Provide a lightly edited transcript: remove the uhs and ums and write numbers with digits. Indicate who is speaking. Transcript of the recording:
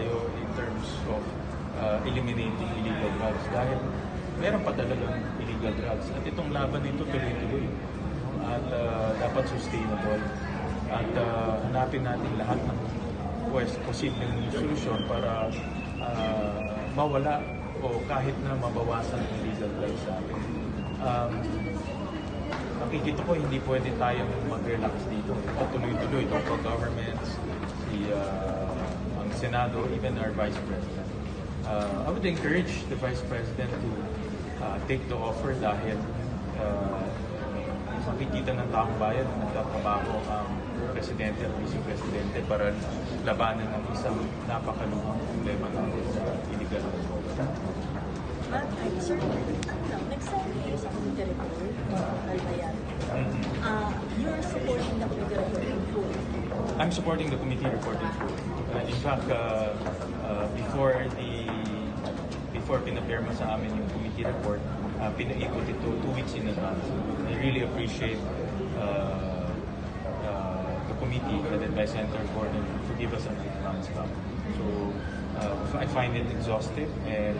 Speaker 1: tayo in terms of eliminating illegal drugs dahil meron pa talagang illegal drugs. At itong laban nito tuloy-tuloy at dapat sustainable at hanapin natin lahat ng posibleng solusyon para mawala o kahit na mabawasan ang illegal drugs sa atin. Nakikita ko hindi pwede tayong mag-relax dito. Tuloy-tuloy, local governments, ang Senado, even our Vice President. I would encourage the Vice President to take the offer dahil makikita ng taong bayan na nagtatrabaho ang Presidente at Vice Presidente para labanan ng isang napakaluhang problema natin sa illegal drugs.
Speaker 2: Sir, nagsabi kayo sa committee report, you're supporting the committee report in full.
Speaker 1: I'm supporting the committee report in full. In fact, before pinapirma sa amin yung committee report, pinaikot ito 2 weeks in advance. I really appreciate the committee headed by Senator Gordon to give us an advance back. So I find it exhaustive and